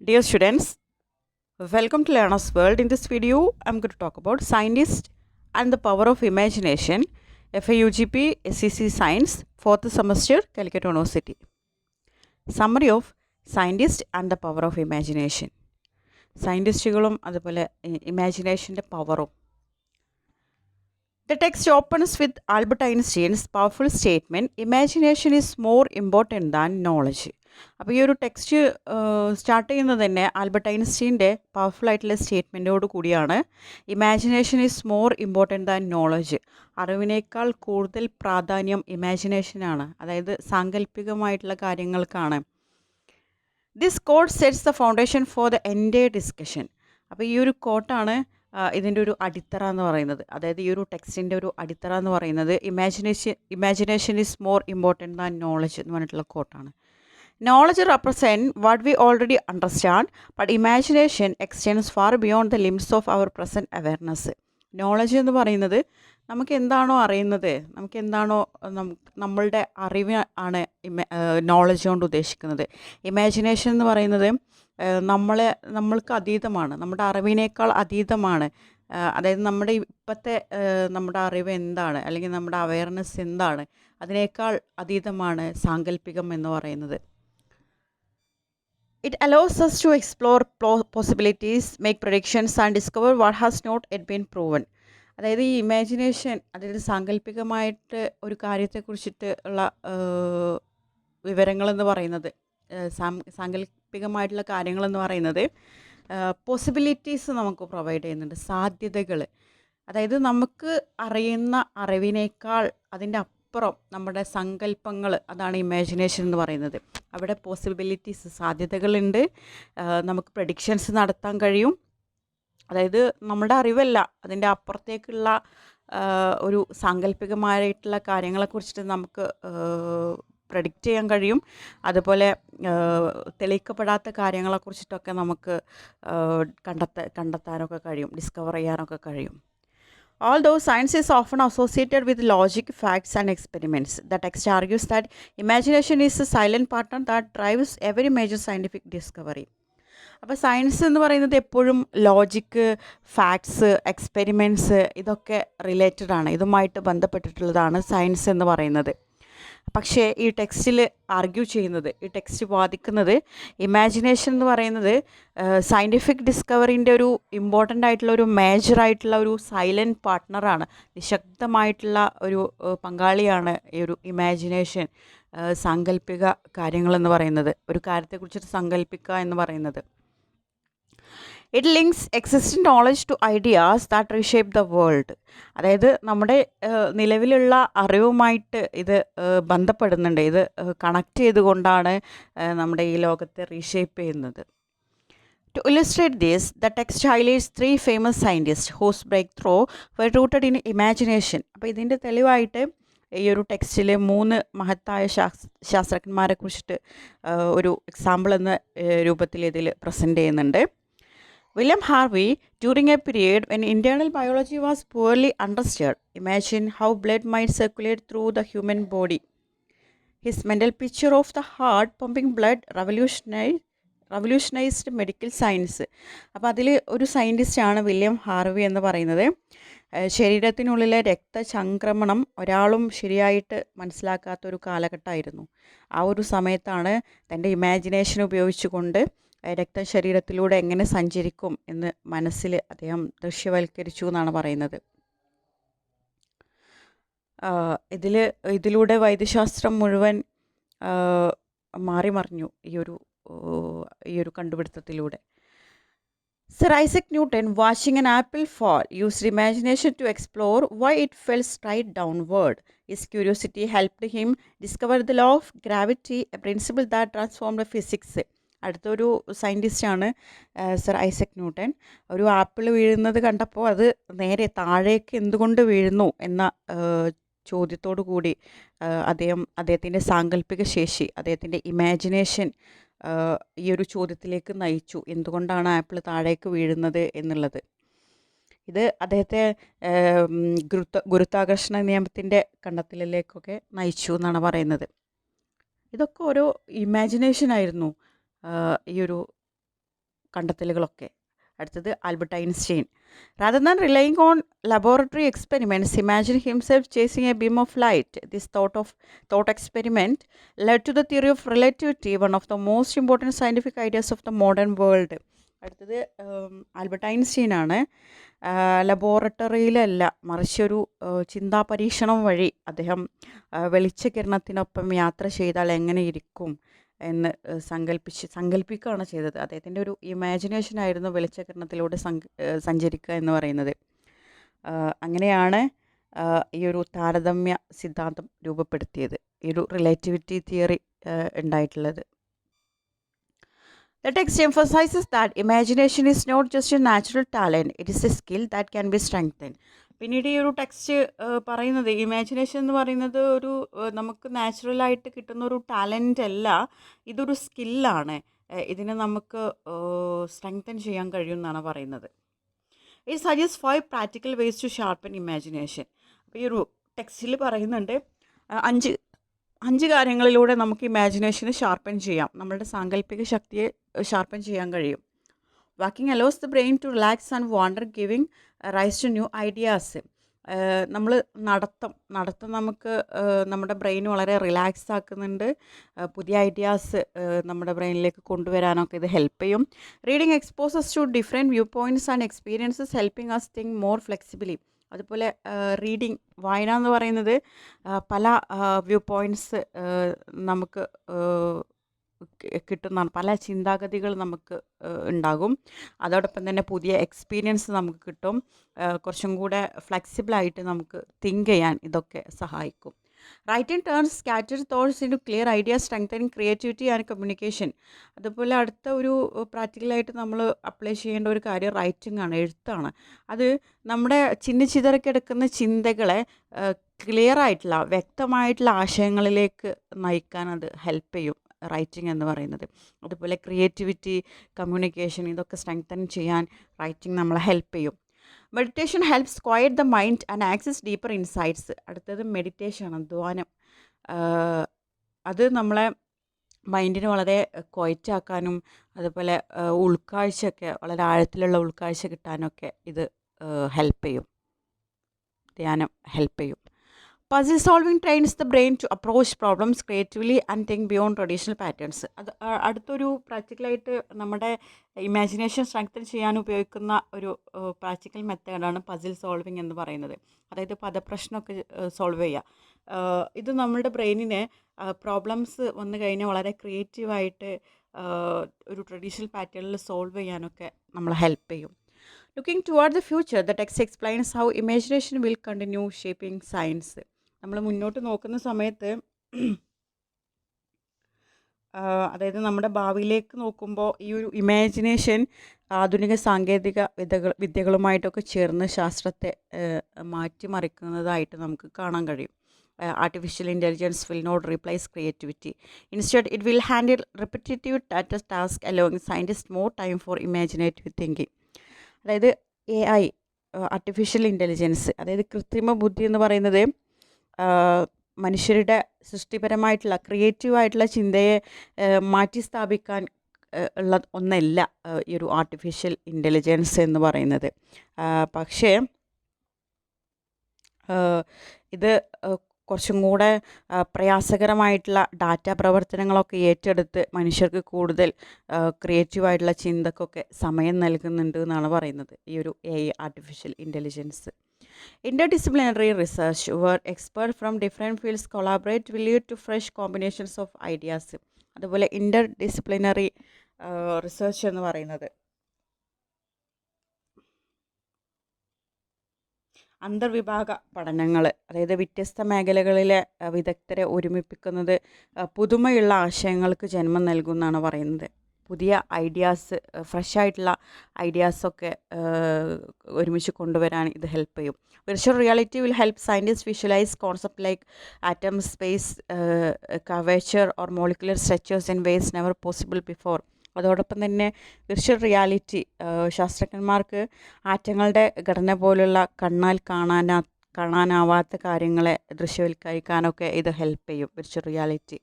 Dear students, welcome to Learner's World. In this video, I'm going to talk about scientist and the power of imagination, FAUGP SEC Science, 4th semester, Calicut University. Summary of scientist and the power of imagination. സയൻറ്റിസ്റ്റുകളും അതുപോലെ ഇമാജിനേഷൻ്റെ പവറും. The text opens with Albert Einstein's powerful statement, imagination is more important than knowledge. അപ്പോൾ ഈ ഒരു text start ചെയ്യുന്നത് തന്നെ Albert ഐൻസ്റ്റീൻ്റെ powerful ആയിട്ടുള്ള സ്റ്റേറ്റ്മെൻറ്റോട് കൂടിയാണ്. Imagination is more important than knowledge. അറിവിനേക്കാൾ കൂടുതൽ പ്രാധാന്യം ഇമാജിനേഷനാണ്, അതായത് സാങ്കല്പികമായിട്ടുള്ള കാര്യങ്ങൾക്കാണ്. This quote sets the foundation for the entire discussion. അപ്പോൾ ഈ ഒരു കോട്ടാണ് ഇതിൻ്റെ ഒരു അടിത്തറ എന്ന് പറയുന്നത്, അതായത് ഈ ഒരു ടെക്സ്റ്റിൻ്റെ ഒരു അടിത്തറ എന്ന് പറയുന്നത് imagination is more important than knowledge എന്ന് പറഞ്ഞിട്ടുള്ള കോട്ടാണ്. Knowledge represents what we already understand, but imagination extends far beyond the limits of our present awareness. Knowledge എന്ന് പറയുന്നത് നമുക്ക് എന്താണോ അറിയുന്നത്, നമുക്ക് എന്താണോ നമ്മളുടെ അറിവ് ആണ് നോളജ് കൊണ്ട് ഉദ്ദേശിക്കുന്നത്. ഇമാജിനേഷൻ എന്ന് പറയുന്നത് നമ്മൾക്ക് അതീതമാണ്, നമ്മുടെ അറിവിനേക്കാൾ അതീതമാണ്. അതായത് നമ്മുടെ അറിവ് എന്താണ്, അല്ലെങ്കിൽ നമ്മുടെ അവയർനെസ് എന്താണ്, അതിനേക്കാൾ അതീതമാണ് സാങ്കല്പികം എന്ന് പറയുന്നത്. It allows us to explore possibilities, make predictions and discover what has not yet been proven. അതായത് ഈ ഇമാജിനേഷൻ, അതായത് സാങ്കല്പികമായിട്ട് ഒരു കാര്യത്തെക്കുറിച്ചിട്ട് ഉള്ള വിവരങ്ങളെന്ന് പറയുന്നത്, സാങ്കല്പികമായിട്ടുള്ള കാര്യങ്ങളെന്ന് പറയുന്നത് പോസിബിലിറ്റീസ് നമുക്ക് പ്രൊവൈഡ് ചെയ്യുന്നുണ്ട്, സാധ്യതകൾ. അതായത് നമുക്ക് അറിയുന്ന അറിവിനേക്കാൾ അതിൻ്റെ അപ്പുറം നമ്മുടെ സങ്കല്പങ്ങൾ, അതാണ് ഇമാജിനേഷൻ എന്ന് പറയുന്നത്. അവിടെ പോസിബിലിറ്റീസ്, സാധ്യതകളുണ്ട്, നമുക്ക് പ്രഡിക്ഷൻസ് നടത്താൻ കഴിയും. അതായത് നമ്മുടെ അറിവല്ല, അതിൻ്റെ അപ്പുറത്തേക്കുള്ള ഒരു സാങ്കല്പികമായിട്ടുള്ള കാര്യങ്ങളെക്കുറിച്ചിട്ട് നമുക്ക് പ്രഡിക്റ്റ് ചെയ്യാൻ കഴിയും. അതുപോലെ തെളിയിക്കപ്പെടാത്ത കാര്യങ്ങളെക്കുറിച്ചിട്ടൊക്കെ നമുക്ക് കണ്ടെത്താനൊക്കെ കഴിയും, ഡിസ്കവർ ചെയ്യാനൊക്കെ കഴിയും. Although science is often associated with logic, facts and experiments, the text argues that imagination is a silent partner that drives every major scientific discovery. അപ്പോൾ സയൻസ് എന്ന് പറയുന്നത് എപ്പോഴും ലോജിക്ക്, ഫാക്ട്സ്, എക്സ്പെരിമെൻറ്റ്സ് ഇതൊക്കെ റിലേറ്റഡ് ആണ്, ഇതുമായിട്ട് ബന്ധപ്പെട്ടിട്ടുള്ളതാണ് science എന്ന് പറയുന്നത്. പക്ഷേ ഈ ടെക്സ്റ്റിൽ ആർഗ്യൂ ചെയ്യുന്നത്, ഈ ടെക്സ്റ്റ് വാദിക്കുന്നത്, ഇമാജിനേഷൻ എന്ന് പറയുന്നത് സയൻറ്റിഫിക് ഡിസ്കവറിൻ്റെ ഒരു ഇമ്പോർട്ടൻ്റ് ആയിട്ടുള്ള ഒരു മേജറായിട്ടുള്ള ഒരു സൈലൻറ്റ് പാർട്ട്ണറാണ്, നിശബ്ദമായിട്ടുള്ള ഒരു പങ്കാളിയാണ് ഈ ഒരു ഇമാജിനേഷൻ, സാങ്കല്പിക കാര്യങ്ങളെന്ന് പറയുന്നത്, ഒരു കാര്യത്തെക്കുറിച്ചിട്ട് സങ്കല്പിക്കുക എന്ന് പറയുന്നത്. It links existing knowledge to ideas that reshape the world. അതായത് നമ്മുടെ നിലവിലുള്ള അറിവുമായിട്ട് ഇത് ബന്ധപ്പെടുന്നുണ്ട്, ഇത് കണക്ട് ചെയ്തുകൊണ്ടാണ് നമ്മുടെ ഈ ലോകത്തെ റീഷേപ്പ് ചെയ്യുന്നത്. To illustrate this, the text highlights 3 famous scientists whose breakthrough were rooted in imagination. അപ്പോൾ ഇതിൻ്റെ തെളിവായിട്ട് ഈ ഒരു ടെക്സ്റ്റിൽ 3 മഹത്തായ ശാസ്ത്രജ്ഞന്മാരെ കുറിച്ചിട്ട് ഒരു എക്സാമ്പിൾ എന്ന രൂപത്തിൽ ഇതിൽ പ്രസൻറ്റ് ചെയ്യുന്നുണ്ട്. William Harvey, during a period when internal biology was poorly understood, imagined how blood might circulate through the human body. His mental picture of the heart pumping blood revolutionized medical science. അപ്പോൾ അതിൽ ഒരു സയൻറ്റിസ്റ്റാണ് William Harvey എന്ന് പറയുന്നത്. ശരീരത്തിനുള്ളിലെ രക്തചംക്രമണം ഒരാളും ശരിയായിട്ട് മനസ്സിലാക്കാത്തൊരു കാലഘട്ടമായിരുന്നു. ആ ഒരു സമയത്താണ് തൻ്റെ ഇമാജിനേഷൻ ഉപയോഗിച്ചുകൊണ്ട് രക്തം ശരീരത്തിലൂടെ എങ്ങനെ സഞ്ചരിക്കും എന്ന് മനസ്സിൽ അദ്ദേഹം ദൃശ്യവൽക്കരിച്ചു എന്നാണ് പറയുന്നത്. ഇതിലൂടെ വൈദ്യശാസ്ത്രം മുഴുവൻ മാറിമറിഞ്ഞു ഈ ഒരു കണ്ടുപിടുത്തത്തിലൂടെ. Sir Isaac Newton, watching an apple fall, used imagination to explore why it fell straight downward. His curiosity helped him discover the law of gravity, a principle that transformed physics. അടുത്തൊരു സയൻറ്റിസ്റ്റാണ് സർ ഐസക് ന്യൂട്ടൺ. ഒരു apple വീഴുന്നത് കണ്ടപ്പോൾ അത് നേരെ താഴേക്ക് എന്തുകൊണ്ട് വീഴുന്നു എന്ന ചോദ്യത്തോടു കൂടി അദ്ദേഹത്തിൻ്റെ സാങ്കല്പിക ശേഷി, അദ്ദേഹത്തിൻ്റെ ഇമാജിനേഷൻ ഈ ഒരു ചോദ്യത്തിലേക്ക് നയിച്ചു, എന്തുകൊണ്ടാണ് ആപ്പിൾ താഴേക്ക് വീഴുന്നത് എന്നുള്ളത്. ഇത് അദ്ദേഹത്തെ ഗുരുത്വാകർഷണ നിയമത്തിൻ്റെ കണ്ടെത്തലിലേക്കൊക്കെ നയിച്ചു എന്നാണ് പറയുന്നത്. ഇതൊക്കെ ഓരോ ഇമാജിനേഷൻ ആയിരുന്നു ഈ ഒരു കണ്ടെത്തലുകളൊക്കെ. അടുത്തത് Albert Einstein. Rather than relying on laboratory experiments, imagine himself chasing a beam of light. This thought experiment led to the theory of relativity, one of the most important scientific ideas of the modern world. അടുത്തത് Albert Einstein ആണ്. ലബോറട്ടറിയിലല്ല, മറിച്ച് ഒരു ചിന്താ പരീക്ഷണം വഴി അദ്ദേഹം വെളിച്ചകിരണത്തിനൊപ്പം യാത്ര ചെയ്താൽ എങ്ങനെ ഇരിക്കും എന്ന് സങ്കല്പിക്കുകയാണ് ചെയ്തത്. അദ്ദേഹത്തിൻ്റെ ഒരു ഇമാജിനേഷനായിരുന്നു വെളിച്ചകിരണത്തിലൂടെ സഞ്ചരിക്കുക എന്ന് പറയുന്നത്. അങ്ങനെയാണ് ഈ ഒരു താരതമ്യ സിദ്ധാന്തം രൂപപ്പെടുത്തിയത്, ഈ ഒരു റിലേറ്റിവിറ്റി തിയറി ഉണ്ടായിട്ടുള്ളത്. The text emphasizes that imagination is not just a natural talent, it is a skill that can be strengthened. പിന്നീട് ഈ ഒരു ടെക്സ്റ്റ് പറയുന്നത് ഇമാജിനേഷൻ എന്ന് പറയുന്നത് ഒരു നമുക്ക് നാച്ചുറലായിട്ട് കിട്ടുന്ന ഒരു ടാലൻ്റ് അല്ല, ഇതൊരു സ്കില്ലാണ്. ഇതിനെ നമുക്ക് സ്ട്രെങ്തൻ ചെയ്യാൻ കഴിയുമെന്നാണ് പറയുന്നത്. It suggest 5 practical ways to sharpen imagination. അപ്പോൾ ഈ ഒരു ടെക്സ്റ്റിൽ പറയുന്നുണ്ട് 5 കാര്യങ്ങളിലൂടെ നമുക്ക് ഇമാജിനേഷനെ ഷാർപ്പൻ ചെയ്യാം, നമ്മളുടെ സാങ്കല്പിക ശക്തിയെ ഷാർപ്പൻ ചെയ്യാൻ കഴിയും. Walking allows the brain to relax and wander, giving rise to new ideas. നമ്മൾ നടത്തം നമുക്ക് നമ്മുടെ ബ്രെയിൻ വളരെ റിലാക്സ് ആക്കുന്നുണ്ട്, പുതിയ ഐഡിയാസ് നമ്മുടെ ബ്രെയിനിലേക്ക് കൊണ്ടുവരാനൊക്കെ ഇത് ഹെൽപ്പ് ചെയ്യും. Reading exposes to different view points and experiences helping us think more flexibly. അതുപോലെ വായന എന്ന് പറയുന്നത് പല വ്യൂ പോയിൻറ്റ്സ് നമുക്ക് കിട്ടുന്നതാണ്, പല ചിന്താഗതികൾ നമുക്ക് ഉണ്ടാകും. അതോടൊപ്പം തന്നെ പുതിയ എക്സ്പീരിയൻസ് നമുക്ക് കിട്ടും, കുറച്ചും കൂടെ ഫ്ലെക്സിബിളായിട്ട് നമുക്ക് തിങ്ക് ചെയ്യാൻ ഇതൊക്കെ സഹായിക്കും. Writing turns scattered thoughts into clear ideas, strengthening creativity and communication. അതുപോലെ അടുത്ത ഒരു പ്രാക്ടിക്കലായിട്ട് നമ്മൾ അപ്ലൈ ചെയ്യേണ്ട ഒരു കാര്യം റൈറ്റിംഗ് ആണ്, എഴുത്താണ്. അത് നമ്മുടെ ചിതറിക്കിടക്കുന്ന ചിന്തകളെ ക്ലിയർ ആയിട്ടുള്ള വ്യക്തമായിട്ടുള്ള ആശയങ്ങളിലേക്ക് നയിക്കാൻ അത് ഹെൽപ്പ് ചെയ്യും റൈറ്റിംഗ് എന്ന് പറയുന്നത്. അതുപോലെ ക്രിയേറ്റിവിറ്റി, കമ്മ്യൂണിക്കേഷൻ ഇതൊക്കെ സ്ട്രെങ്തൻ ചെയ്യാൻ റൈറ്റിംഗ് നമ്മളെ ഹെൽപ്പ് ചെയ്യും. Meditation helps quiet the mind and access deeper insights. അടുത്തത് മെഡിറ്റേഷനാണ്, ധ്യാനം. അത് നമ്മളെ മൈൻഡിനെ വളരെ ക്വയറ്റാക്കാനും അതുപോലെ ഉൾക്കാഴ്ചയൊക്കെ വളരെ ആഴത്തിലുള്ള ഉൾക്കാഴ്ച കിട്ടാനൊക്കെ ഇത് ഹെൽപ്പ് ചെയ്യും, ധ്യാനം ഹെൽപ്പ് ചെയ്യും. Puzzle solving trains the brain to approach problems creatively and think beyond traditional patterns. അത് അടുത്തൊരു പ്രാക്ടിക്കലായിട്ട് നമ്മുടെ ഇമാജിനേഷൻ സ്ട്രെങ്തൻ ചെയ്യാൻ ഉപയോഗിക്കുന്ന ഒരു പ്രാക്ടിക്കൽ മെത്തേഡാണ് പസിൽ സോൾവിങ് എന്ന് പറയുന്നത്. അതായത് പദപ്രശ്നമൊക്കെ സോൾവ് ചെയ്യുക. ഇത് നമ്മുടെ ബ്രെയിനിനെ പ്രോബ്ലംസ് വന്നു കഴിഞ്ഞാൽ വളരെ ക്രിയേറ്റീവായിട്ട് ഒരു ട്രഡീഷണൽ പാറ്റേണിൽ സോൾവ് ചെയ്യാനൊക്കെ നമ്മളെ ഹെൽപ്പ് ചെയ്യും. Looking toward the future, the text explains how imagination will continue shaping science. നമ്മൾ മുന്നോട്ട് നോക്കുന്ന സമയത്ത് അതായത് നമ്മുടെ ഭാവിയിലേക്ക് നോക്കുമ്പോൾ ഈ ഒരു ഇമാജിനേഷൻ ആധുനിക സാങ്കേതിക വിദ്യകളുമായിട്ടൊക്കെ ചേർന്ന് ശാസ്ത്രത്തെ മാറ്റിമറിക്കുന്നതായിട്ട് നമുക്ക് കാണാൻ കഴിയും. Artificial intelligence will not replace creativity. Instead, it will handle repetitive tasks, allowing scientists more time for imaginative thinking. അതായത് AI, ആർട്ടിഫിഷ്യൽ ഇൻ്റലിജൻസ്, അതായത് കൃത്രിമ ബുദ്ധി എന്ന് പറയുന്നത് മനുഷ്യരുടെ സൃഷ്ടിപരമായിട്ടുള്ള ക്രിയേറ്റീവായിട്ടുള്ള ചിന്തയെ മാറ്റി സ്ഥാപിക്കാൻ ഉള്ള ഒന്നല്ല ഈ ഒരു ആർട്ടിഫിഷ്യൽ ഇൻ്റലിജൻസ് എന്ന് പറയുന്നത്. പക്ഷേ ഇത് കുറച്ചും കൂടെ പ്രയാസകരമായിട്ടുള്ള ഡാറ്റ പ്രവർത്തനങ്ങളൊക്കെ ഏറ്റെടുത്ത് മനുഷ്യർക്ക് കൂടുതൽ ക്രിയേറ്റീവായിട്ടുള്ള ചിന്തക്കൊക്കെ സമയം നൽകുന്നുണ്ട് എന്നാണ് പറയുന്നത് ഈ ഒരു AI, artificial intelligence. Interdisciplinary research, where experts from different fields collaborate, will lead to fresh combinations of ideas. അതുപോലെ ഇൻ്റർഡിസിപ്ലിനറി റിസർച്ച് എന്ന് പറയുന്നത് അന്തർവിഭാഗ പഠനങ്ങൾ, അതായത് വ്യത്യസ്ത മേഖലകളിലെ വിദഗ്ധരെ ഒരുമിപ്പിക്കുന്നത് പുതുമയുള്ള ആശയങ്ങൾക്ക് ജന്മം നൽകുമെന്നാണ് പറയുന്നത്. പുതിയ ഐഡിയാസ്, ഫ്രഷ് ആയിട്ടുള്ള ഐഡിയാസൊക്കെ ഒരുമിച്ച് കൊണ്ടുവരാൻ ഇത് ഹെൽപ്പ് ചെയ്യും. Virtual reality will help scientist visualise concept like atom, space, curvature or molecular structures in vase never possible before. അതോടൊപ്പം തന്നെ വിർച്വൽ റിയാലിറ്റി ശാസ്ത്രജ്ഞന്മാർക്ക് ആറ്റങ്ങളുടെ ഘടന പോലുള്ള കണ്ണാൽ കാണാനാവാത്ത കാര്യങ്ങളെ ദൃശ്യവൽക്കരിക്കാനൊക്കെ ഇത് ഹെൽപ്പ് ചെയ്യും, virtual reality.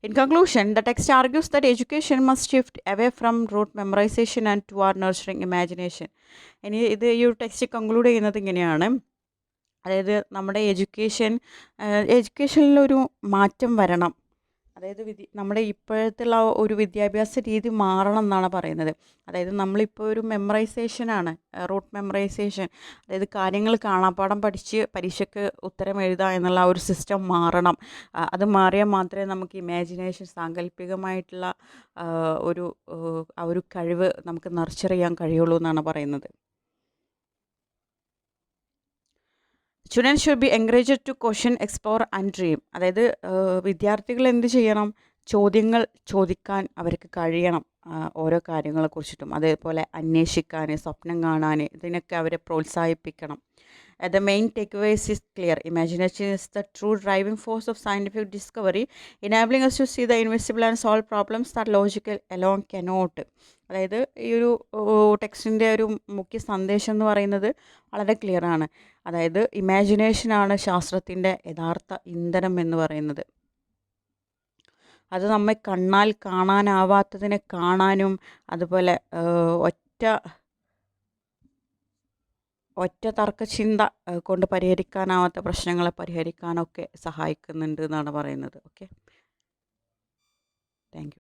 In conclusion, the text argues that education must shift away from rote memorization and toward nurturing imagination. ഇനി ഇത് ഈ ഒരു ടെക്സ്റ്റ് കൺക്ലൂഡ് ചെയ്യുന്നത് ഇങ്ങനെയാണ്. അതായത് നമ്മുടെ എഡ്യൂക്കേഷനിലൊരു മാറ്റം വരണം. അതായത് നമ്മുടെ ഇപ്പോഴത്തുള്ള ഒരു വിദ്യാഭ്യാസ രീതി മാറണം എന്നാണ് പറയുന്നത്. അതായത് നമ്മളിപ്പോൾ ഒരു മെമ്മറൈസേഷനാണ്, റൂട്ട് മെമ്മറൈസേഷൻ. അതായത് കാര്യങ്ങൾ കാണാപ്പാഠം പഠിച്ച് പരീക്ഷയ്ക്ക് ഉത്തരം എഴുതുക എന്നുള്ള ആ ഒരു സിസ്റ്റം മാറണം. അത് മാറിയാൽ മാത്രമേ നമുക്ക് ഇമാജിനേഷൻ, സാങ്കല്പികമായിട്ടുള്ള ആ ഒരു കഴിവ് നമുക്ക് നർച്ചർ ചെയ്യാൻ കഴിയുള്ളൂ എന്നാണ് പറയുന്നത്. Students should be encouraged to question, explore and dream. അതായത് വിദ്യാർത്ഥികൾ എന്ത് ചെയ്യണം? ചോദ്യങ്ങൾ ചോദിക്കാൻ അവർക്ക് കഴിയണം, ഓരോ കാര്യങ്ങളെക്കുറിച്ചിട്ടും. അതേപോലെ അന്വേഷിക്കാൻ, സ്വപ്നം കാണാൻ, ഇതിനൊക്കെ അവരെ പ്രോത്സാഹിപ്പിക്കണം. The main takeaways is clear. Imagination is the true driving force of scientific discovery, enabling us to see the invisible and solve problems that logic alone cannot. അതായത് ഈ ഒരു ടെക്സ്റ്റിൻ്റെ ഒരു മുഖ്യ സന്ദേശം എന്ന് പറയുന്നത് വളരെ ക്ലിയർ ആണ്. അതായത് ഇമാജിനേഷനാണ് ശാസ്ത്രത്തിൻ്റെ യഥാർത്ഥ ഇന്ധനം എന്ന് പറയുന്നത്. അത് നമ്മെ കണ്ണാൽ കാണാനാവാത്തതിനെ കാണാനും, അതുപോലെ ഒറ്റ തർക്കചിന്ത കൊണ്ട് പരിഹരിക്കാനാവാത്ത പ്രശ്നങ്ങളെ പരിഹരിക്കാനൊക്കെ സഹായിക്കുന്നുണ്ട് എന്നാണ് പറയുന്നത്. Okay, thank you.